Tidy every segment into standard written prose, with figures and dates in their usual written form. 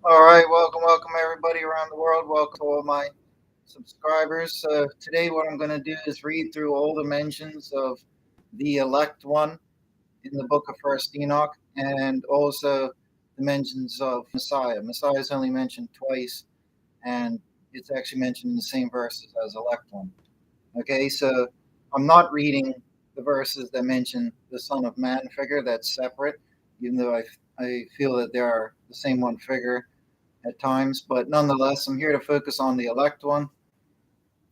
All right, welcome everybody around the world. Welcome to all my subscribers. Today, what I'm going to do is read through all the mentions of the elect one in the book of First Enoch, and also the mentions of Messiah. Messiah is only mentioned twice, and it's actually mentioned in the same verses as elect one. Okay, so I'm not reading the verses that mention the Son of Man figure. That's separate, even though I feel that they are the same one figure at times, but nonetheless, I'm here to focus on the elect one,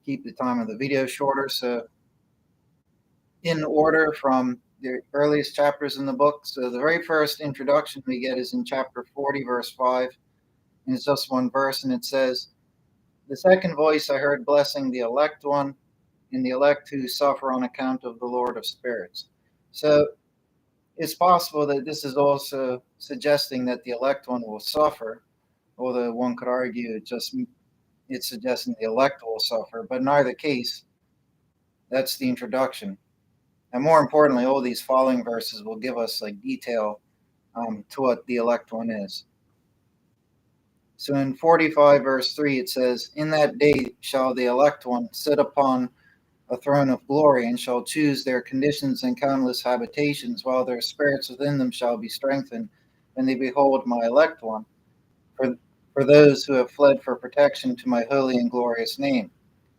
keep the time of the video shorter. So, in order from the earliest chapters in the book, so the very first introduction we get is in chapter 40, verse 5, and it's just one verse, and it says, "The second voice I heard blessing the elect one, and the elect who suffer on account of the Lord of spirits." So, it's possible that this is also suggesting that the elect one will suffer, although one could argue it's suggesting the elect will suffer, but in either case, that's the introduction. And more importantly, all these following verses will give us like detail to what the elect one is. So in 45 verse 3, it says, "In that day shall the elect one sit upon a throne of glory, and shall choose their conditions and countless habitations, while their spirits within them shall be strengthened, when they behold my elect one, for, for those who have fled for protection to my holy and glorious name.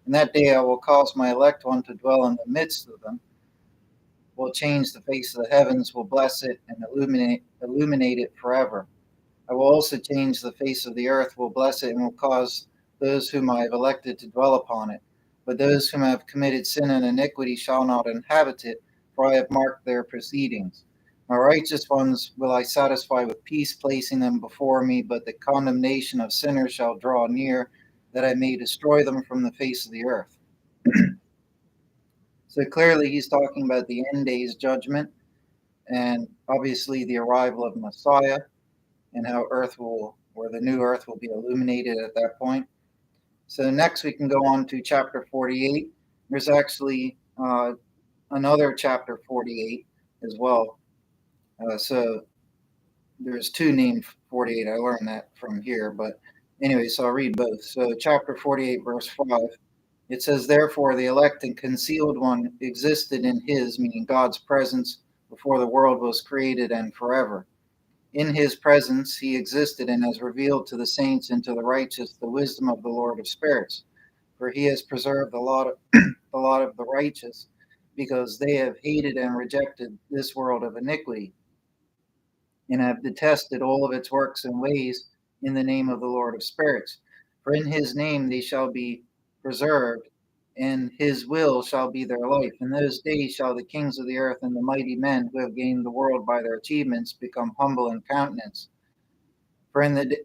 In that day I will cause my elect one to dwell in the midst of them, will change the face of the heavens, will bless it and illuminate it forever. I will also change the face of the earth, will bless it, and will cause those whom I have elected to dwell upon it. But those whom have committed sin and iniquity shall not inhabit it, for I have marked their proceedings. My righteous ones will I satisfy with peace, placing them before me, but the condemnation of sinners shall draw near, that I may destroy them from the face of the earth." So clearly, he's talking about the end days judgment and obviously the arrival of Messiah and how earth will, or the new earth will be illuminated at that point. So next we can go on to chapter 48. There's actually another chapter 48 as well. So there's two named 48. I learned that from here, but anyway, so I'll read both. So chapter 48, verse 5. It says, "Therefore the elect and concealed one existed in his," meaning God's presence, "before the world was created and forever. In his presence he existed and has revealed to the saints and to the righteous the wisdom of the Lord of spirits. For he has preserved the lot of the righteous, because they have hated and rejected this world of iniquity, and have detested all of its works and ways in the name of the Lord of spirits. For in his name they shall be preserved, and his will shall be their life. In those days shall the kings of the earth and the mighty men who have gained the world by their achievements become humble in countenance. For in the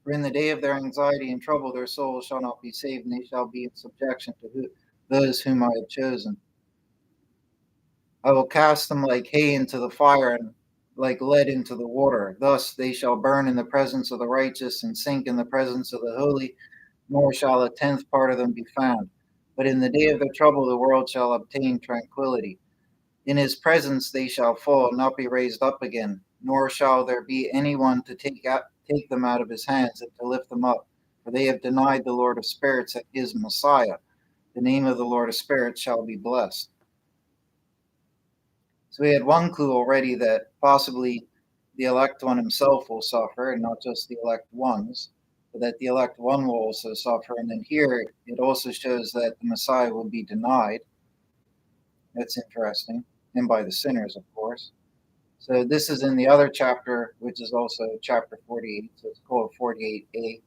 for in the day of their anxiety and trouble their souls shall not be saved, and they shall be in subjection to those whom I have chosen. I will cast them like hay into the fire, and like lead into the water. Thus they shall burn in the presence of the righteous, and sink in the presence of the holy, nor shall a tenth part of them be found. But in the day of their trouble the world shall obtain tranquility. In his presence they shall fall, and not be raised up again, nor shall there be any one to take them out of his hands and to lift them up. For they have denied the Lord of spirits and his Messiah. The name of the Lord of spirits shall be blessed." So we had one clue already that possibly the elect one himself will suffer, and not just the elect ones, but that the elect one will also suffer. And then here it also shows that the Messiah will be denied. That's interesting, and by the sinners, of course. So this is in the other chapter, which is also chapter 48. So it's called 48a.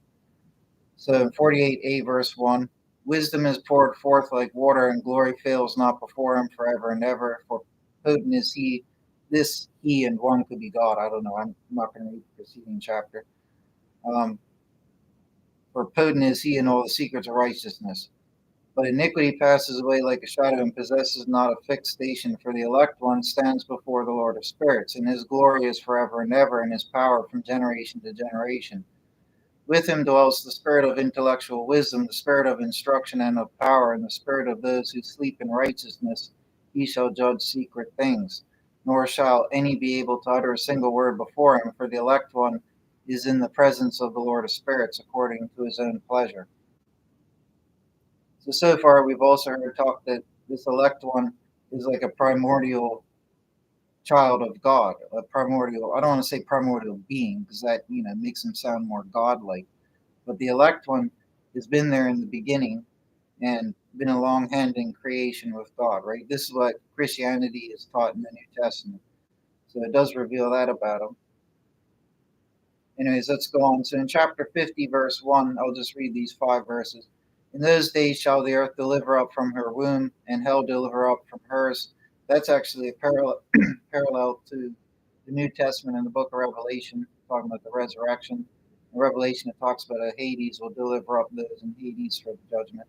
So in 48a, verse 1, "Wisdom is poured forth like water, and glory fails not before him forever and ever. For potent is he," this he and one could be God. I don't know. I'm not going to read the preceding chapter. Um, "For potent is he in all the secrets of righteousness. But iniquity passes away like a shadow and possesses not a fixed station. For the elect one stands before the Lord of spirits, and his glory is forever and ever, and his power from generation to generation. With him dwells the spirit of intellectual wisdom, the spirit of instruction and of power, and the spirit of those who sleep in righteousness. He shall judge secret things, nor shall any be able to utter a single word before him. For the elect one is in the presence of the Lord of spirits according to his own pleasure. So far we've also heard talk that this elect one is like a primordial child of God, a primordial, I don't want to say primordial being because that, makes him sound more godlike. But the elect one has been there in the beginning and been a long hand in creation with God, right? This is what Christianity is taught in the New Testament. So it does reveal that about him. Anyways, let's go on. So in chapter 50, verse 1, I'll just read these 5 verses. In those days shall the earth deliver up from her womb, and hell deliver up from hers. That's actually a parallel to the New Testament in the book of Revelation, talking about the resurrection. In Revelation, it talks about how Hades will deliver up those in Hades for the judgment.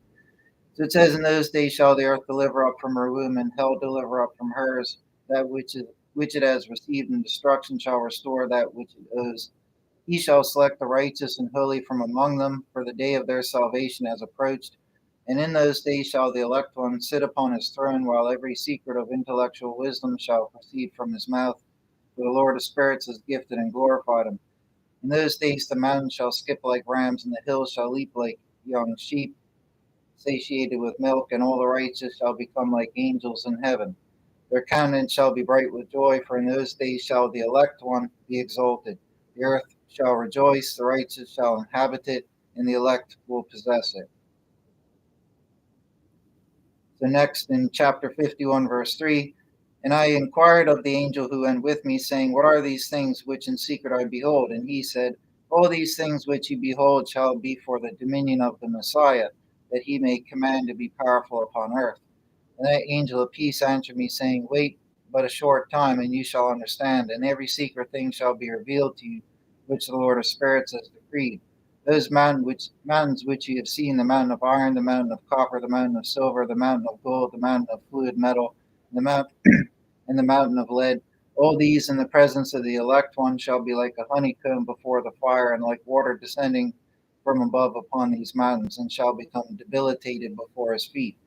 So it says, in those days shall the earth deliver up from her womb, and hell deliver up from hers. That which it has received in destruction shall restore that which it owes. He shall select the righteous and holy from among them, for the day of their salvation has approached. And in those days shall the elect one sit upon his throne, while every secret of intellectual wisdom shall proceed from his mouth. For the Lord of spirits has gifted and glorified him. In those days the mountains shall skip like rams, and the hills shall leap like young sheep, satiated with milk, and all the righteous shall become like angels in heaven. Their countenance shall be bright with joy, for in those days shall the elect one be exalted. The earth shall rejoice, the righteous shall inhabit it, and the elect will possess it. So next in chapter 51, verse 3, and I inquired of the angel who went with me, saying, what are these things which in secret I behold? And he said, all these things which you behold shall be for the dominion of the Messiah, that he may command to be powerful upon earth. And that angel of peace answered me, saying, wait but a short time, and you shall understand, and every secret thing shall be revealed to you, which the Lord of spirits has decreed. Those mountains which you have seen, the mountain of iron, the mountain of copper, the mountain of silver, the mountain of gold, the mountain of fluid metal, the mountain and the mountain of lead, all these in the presence of the elect one shall be like a honeycomb before the fire, and like water descending from above upon these mountains, and shall become debilitated before his feet.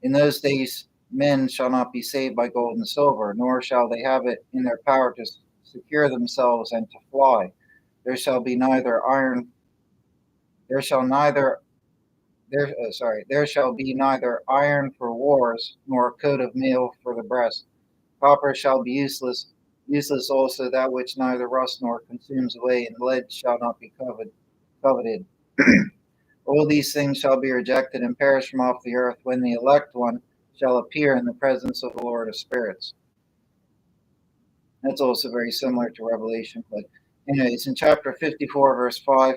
In those days men shall not be saved by gold and silver, nor shall they have it in their power to secure themselves and to fly. There shall be neither iron there shall neither there shall be neither iron for wars, nor a coat of mail for the breast. Copper shall be useless also that which neither rusts nor consumes away, and lead shall not be coveted. All these things shall be rejected and perish from off the earth, when the elect one shall appear in the presence of the Lord of spirits. That's also very similar to Revelation. But anyways, in chapter 54, verse 5,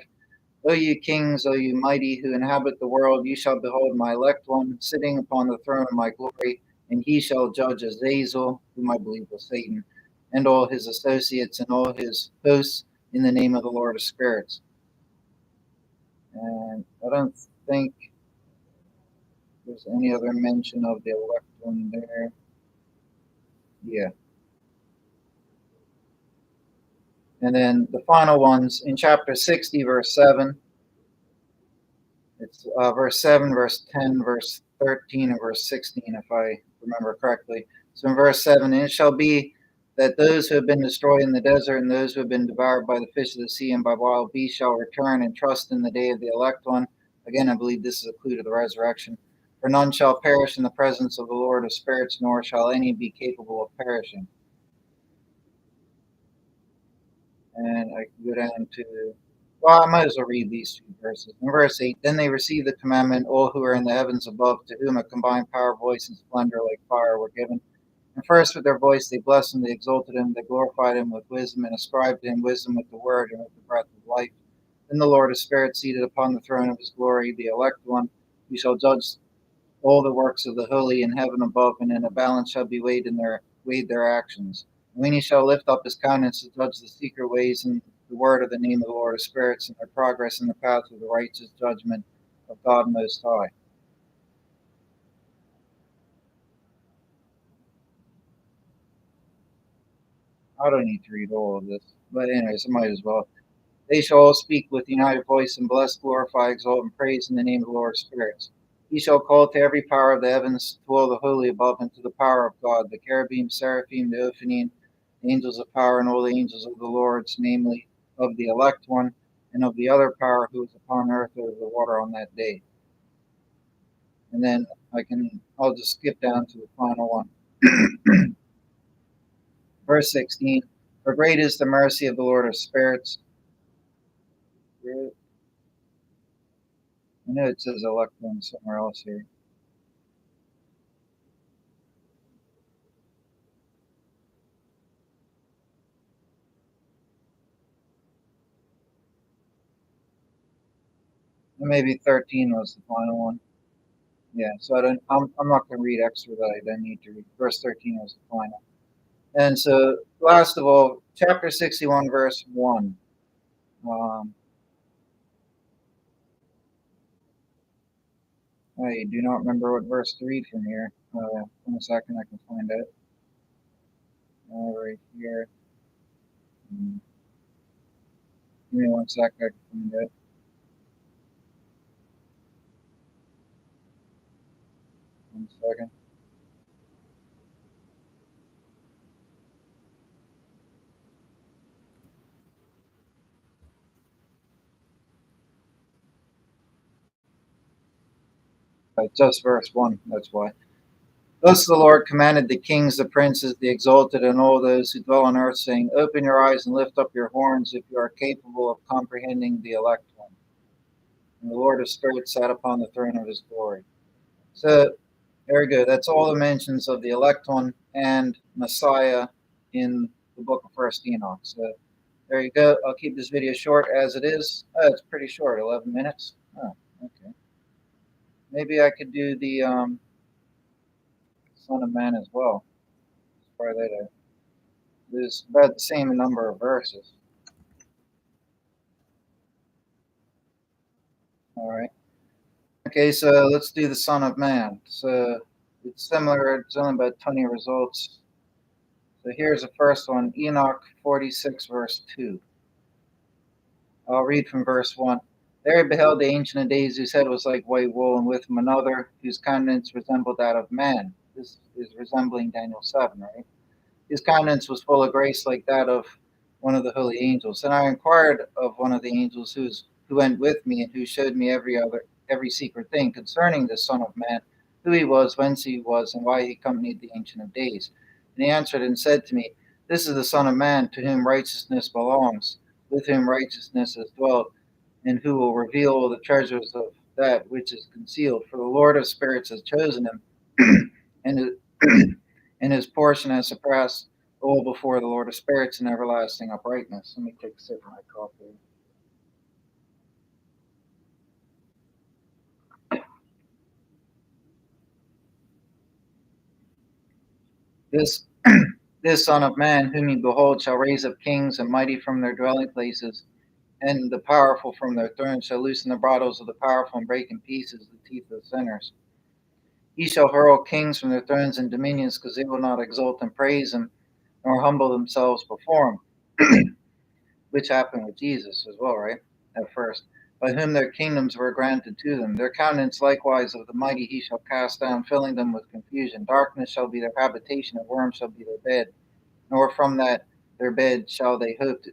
O you kings, O you mighty who inhabit the world, you shall behold my elect one sitting upon the throne of my glory, and he shall judge Azazel, whom I believe was Satan, and all his associates and all his hosts in the name of the Lord of spirits. And I don't think there's any other mention of the elect one there. Yeah. And then the final ones in chapter 60, verse 7. It's verse 7, verse 10, verse 13, and verse 16, if I remember correctly. So in verse 7, and it shall be that those who have been destroyed in the desert, and those who have been devoured by the fish of the sea and by wild beasts shall return and trust in the day of the elect one. Again, I believe this is a clue to the resurrection. For none shall perish in the presence of the Lord of spirits, nor shall any be capable of perishing. And I can go down to, well, I might as well read these 2 verses. In verse 8, then they received the commandment, all who are in the heavens above, to whom a combined power, voice, and splendor like fire were given. And first with their voice they blessed him, they exalted him, they glorified him with wisdom, and ascribed to him wisdom with the word and with the breath of life. Then the Lord of spirits, seated upon the throne of his glory, the elect one, who shall judge all the works of the holy in heaven above, and in a balance shall be weighed their actions. And when he shall lift up his countenance to judge the secret ways and the word of the name of the Lord of spirits, and their progress in the path of the righteous judgment of God Most High. I don't need to read all of this, but anyways, I might as well. They shall all speak with united voice and bless, glorify, exalt, and praise in the name of the Lord of spirits. He shall call to every power of the heavens, to all the holy above, and to the power of God, the cherubim, seraphim, the Ophanim, the angels of power, and all the angels of the Lord's, namely of the elect one and of the other power who is upon earth over the water on that day. And then I'll just skip down to the final one. Verse 16, for great is the mercy of the Lord of spirits. I know it says elect one somewhere else here. Maybe 13 was the final one. Yeah, so I'm not going to read extra that I then need to read. Verse 13 was the final. And so, last of all, chapter 61, verse 1. I do not remember what verse to read from here. In a second, I can find it. Right here. Give me 1 sec, I can find it. One second. Just verse 1, that's why. Thus the Lord commanded the kings, the princes, the exalted, and all those who dwell on earth, saying, open your eyes and lift up your horns if you are capable of comprehending the elect one. And the Lord of spirits sat upon the throne of his glory. So, very good. That's all the mentions of the elect one and Messiah in the book of First Enoch. So, there you go. I'll keep this video short as it is. Oh, it's pretty short, 11 minutes. Oh, okay. Maybe I could do the Son of Man as well. Let's try that out. There's about the same number of verses. All right. Okay, so let's do the Son of Man. So it's similar. It's only about 20 results. So here's the first one, Enoch 46, verse 2. I'll read from verse 1. There he beheld the Ancient of Days, whose head was like white wool, and with him another, whose countenance resembled that of man. This is resembling Daniel 7, right? His countenance was full of grace like that of one of the holy angels. And I inquired of one of the angels who went with me and who showed me every secret thing concerning the Son of Man, who he was, whence he was, and why he accompanied the Ancient of Days. And he answered and said to me, this is the Son of Man, to whom righteousness belongs, with whom righteousness has dwelt, and who will reveal all the treasures of that which is concealed. For the Lord of spirits has chosen him, and and his portion has surpassed all before the Lord of spirits in everlasting uprightness. Let me take a sip of my coffee. This this Son of Man, whom you behold, shall raise up kings and mighty from their dwelling places, and the powerful from their thrones shall loosen the bridles of the powerful and break in pieces the teeth of sinners. He shall hurl kings from their thrones and dominions, because they will not exalt and praise him, nor humble themselves before him, which happened with Jesus as well, right? At first, by whom their kingdoms were granted to them. Their countenance likewise of the mighty he shall cast down, filling them with confusion. Darkness shall be their habitation, and worms shall be their bed. Nor from that their bed shall they hope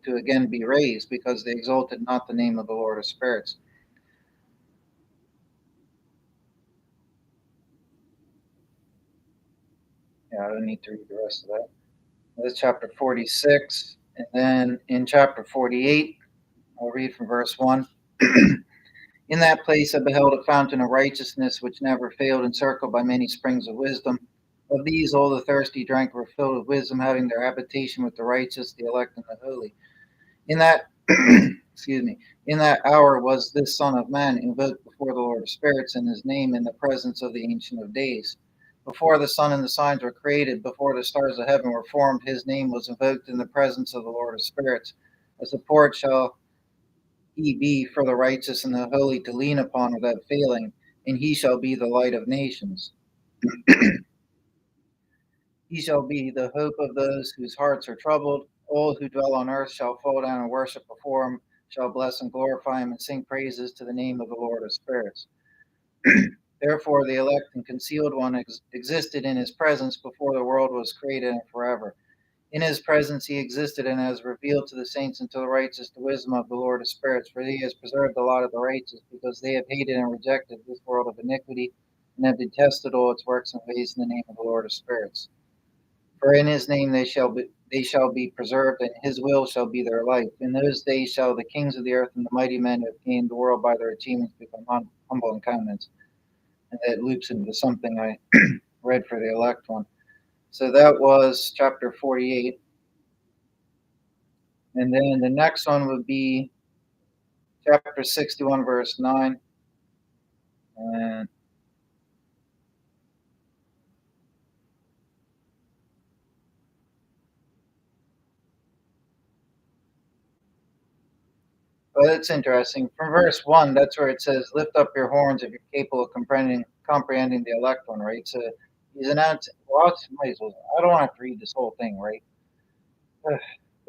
to again be raised, because they exalted not the name of the Lord of spirits. Yeah, I don't need to read the rest of that. That's chapter 46. And then in chapter 48, I'll read from verse 1. In that place I beheld a fountain of righteousness which never failed, encircled by many springs of wisdom. Of these all the thirsty drank were filled with wisdom, having their habitation with the righteous, the elect, and the holy. In that excuse me, in that hour was this Son of Man invoked before the Lord of spirits, and his name in the presence of the Ancient of Days. Before the sun and the signs were created, before the stars of heaven were formed, his name was invoked in the presence of the Lord of spirits. A support shall he be for the righteous and the holy to lean upon without failing, and he shall be the light of nations. He shall be the hope of those whose hearts are troubled. All who dwell on earth shall fall down and worship before him, shall bless and glorify him, and sing praises to the name of the Lord of spirits. Therefore, the elect and concealed one existed in his presence before the world was created and forever. In his presence he existed and has revealed to the saints and to the righteous the wisdom of the Lord of spirits, for he has preserved the lot of the righteous, because they have hated and rejected this world of iniquity, and have detested all its works and ways in the name of the Lord of spirits. For in his name they shall be preserved, and his will shall be their life. In those days shall the kings of the earth and the mighty men who have gained the world by their achievements become humble in countenance. And that loops into something I read for the elect one. So that was chapter 48. And then the next one would be chapter 61, verse 9. And but it's interesting. From verse 1, that's where it says, lift up your horns if you're capable of comprehending the elect one, right? So he's announcing, well, might as well, I don't want to read this whole thing, right? But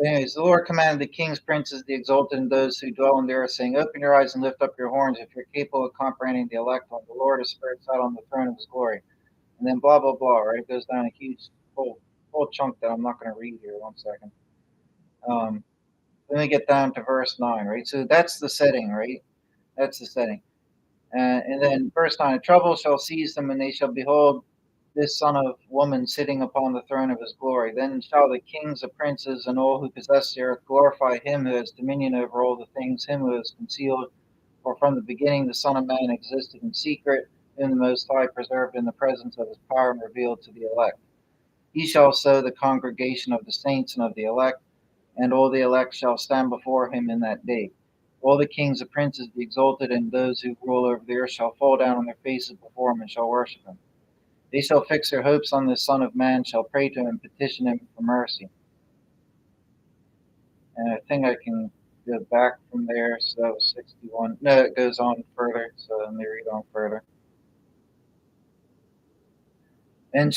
anyways, the Lord commanded the kings, princes, the exalted, and those who dwell in the earth, saying, open your eyes and lift up your horns if you're capable of comprehending the elect one. The Lord of spirits sat on the throne of his glory. And then blah, blah, blah, right? It goes down a huge whole chunk that I'm not going to read here. One second. Let me get down to verse 9, right? So that's the setting, right? That's the setting. And then verse 9, trouble shall seize them, and they shall behold this son of woman sitting upon the throne of his glory. Then shall the kings, the princes, and all who possess the earth glorify him who has dominion over all the things, him who is concealed. For from the beginning the Son of Man existed in secret, whom the Most High preserved in the presence of his power and revealed to the elect. He shall sow the congregation of the saints and of the elect, and all the elect shall stand before him in that day. All the kings, the princes, the exalted, and those who rule over the earth shall fall down on their faces before him and shall worship him. They shall fix their hopes on the Son of Man, shall pray to him and petition him for mercy. And I think I can go back from there. So that was 61. No, it goes on further. So let me read on further. Then,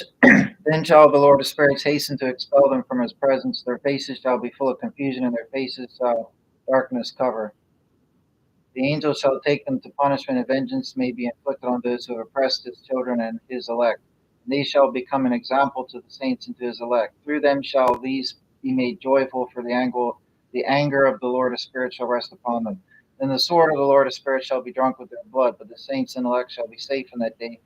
then shall the Lord of spirits hasten to expel them from his presence. Their faces shall be full of confusion, and their faces shall darkness cover. The angel shall take them to punishment, and vengeance may be inflicted on those who have oppressed his children and his elect. And they shall become an example to the saints and to his elect. Through them shall these be made joyful, for the anger of the Lord of spirits shall rest upon them. Then the sword of the Lord of spirits shall be drunk with their blood, but the saints and elect shall be safe in that day,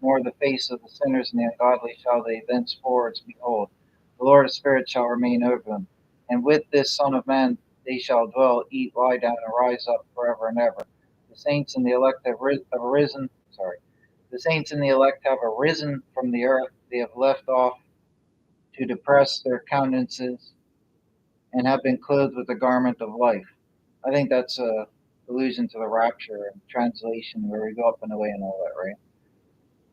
nor the face of the sinners and the ungodly shall they thenceforwards behold. The Lord of spirits shall remain over them. And with this Son of Man they shall dwell, eat, lie down, and rise up forever and ever. The saints and the elect have arisen. Sorry, the saints and the elect have arisen from the earth. They have left off to depress their countenances and have been clothed with the garment of life. I think that's a allusion to the rapture and translation, where we go up and away and all that, right?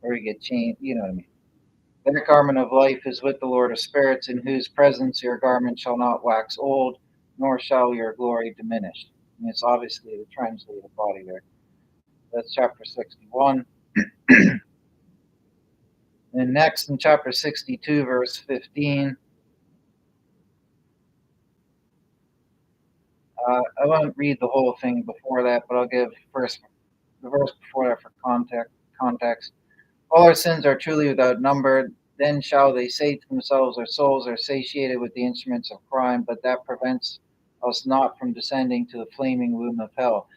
Where we get changed. You know what I mean? Their garment of life is with the Lord of spirits, in whose presence your garment shall not wax old, nor shall your glory diminish. And it's obviously the translated body there. That's chapter 61. And next in chapter 62, verse 15, I won't read the whole thing before that, but I'll give first the verse before that for context. All our sins are truly without number. Then shall they say to themselves, our souls are satiated with the instruments of crime, but that prevents us not from descending to the flaming womb of hell.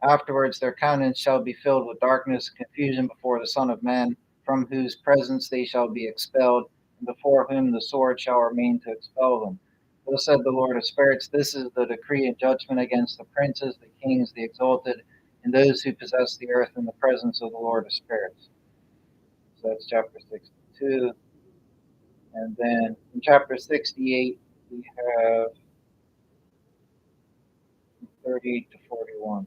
Afterwards their countenance shall be filled with darkness, confusion before the Son of Man, from whose presence they shall be expelled, and before whom the sword shall remain to expel them. Thus said the Lord of spirits, this is the decree and judgment against the princes, the kings, the exalted, and those who possess the earth in the presence of the Lord of spirits. So that's chapter 62. And then in chapter 68, we have 38 to 41.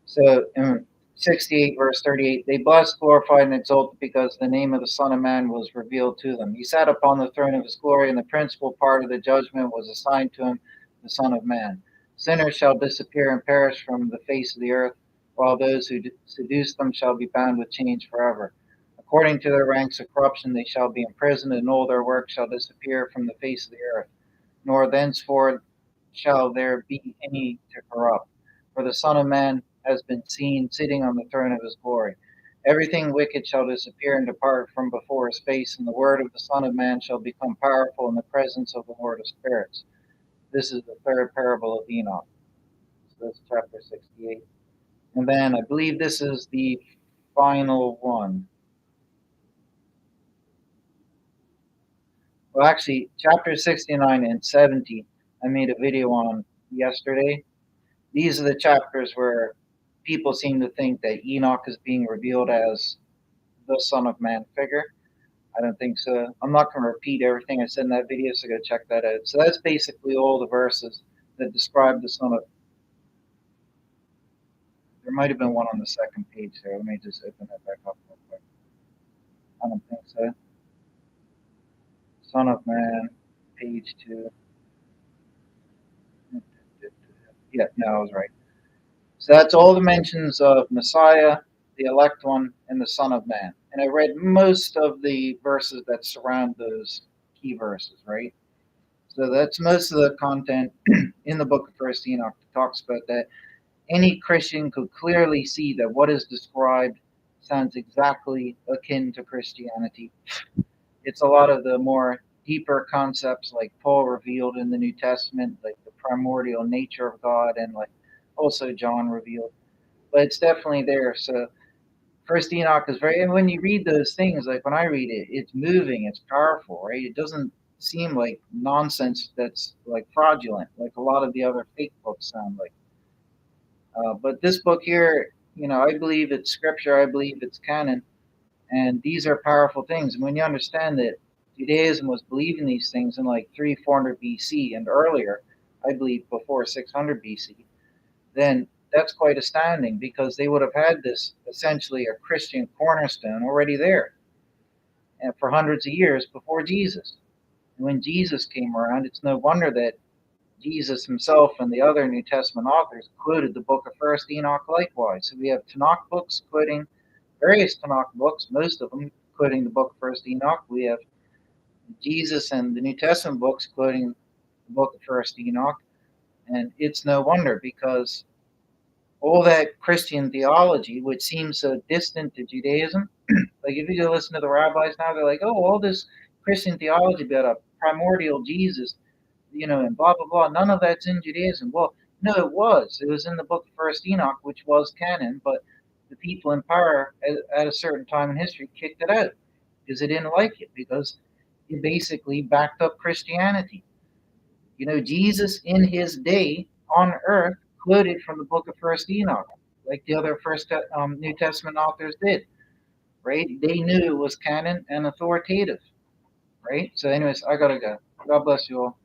So in 68, verse 38, they blessed, glorified, and exalted because the name of the Son of Man was revealed to them. He sat upon the throne of his glory, and the principal part of the judgment was assigned to him, the Son of Man. Sinners shall disappear and perish from the face of the earth, while those who seduce them shall be bound with chains forever. According to their ranks of corruption, they shall be imprisoned, and all their work shall disappear from the face of the earth, nor thenceforth shall there be any to corrupt. For the Son of Man has been seen sitting on the throne of his glory. Everything wicked shall disappear and depart from before his face, and the word of the Son of Man shall become powerful in the presence of the Lord of spirits. This is the third parable of Enoch. So that's chapter 68. And then I believe this is the final one. Well, actually, chapter 69 and 70, I made a video on yesterday. These are the chapters where people seem to think that Enoch is being revealed as the Son of Man figure. I don't think so. I'm not going to repeat everything I said in that video, so go check that out. So that's basically all the verses that describe the Son of. There might have been one on the second page there. Let me just open that back up real quick. I don't think so. Son of Man, page 2. Yeah, no, I was right. So that's all the mentions of Messiah, the elect one, and the Son of Man. And I read most of the verses that surround those key verses, right? So that's most of the content in the book of First Enoch that talks about that. Any Christian could clearly see that what is described sounds exactly akin to Christianity. It's a lot of the more deeper concepts like Paul revealed in the New Testament, like the primordial nature of God, and like also John revealed. But it's definitely there. So First Enoch is very, and when you read those things, like when I read it, it's moving, it's powerful, right? It doesn't seem like nonsense that's like fraudulent, like a lot of the other fake books sound like. But this book here, I believe it's scripture, I believe it's canon, and these are powerful things. And when you understand that Judaism was believing these things in like 400 BC and earlier, I believe before 600 BC, then that's quite astounding because they would have had this essentially a Christian cornerstone already there and for hundreds of years before Jesus. And when Jesus came around, it's no wonder that Jesus himself and the other New Testament authors quoted the book of First Enoch likewise. So we have Tanakh books quoting various Tanakh books, most of them quoting the book of First Enoch. We have Jesus and the New Testament books quoting the book of First Enoch. And it's no wonder because all that Christian theology, which seems so distant to Judaism, like if you go listen to the rabbis now, they're like, oh, all this Christian theology about a primordial Jesus, and blah blah blah. None of that's in Judaism. Well, no, it was. It was in the book of First Enoch, which was canon, but the people in power at a certain time in history kicked it out because they didn't like it because it basically backed up Christianity. Jesus in his day on earth quoted from the book of First Enoch, like the other first New Testament authors did. Right? They knew it was canon and authoritative. Right? So, anyways, I gotta go. God bless you all.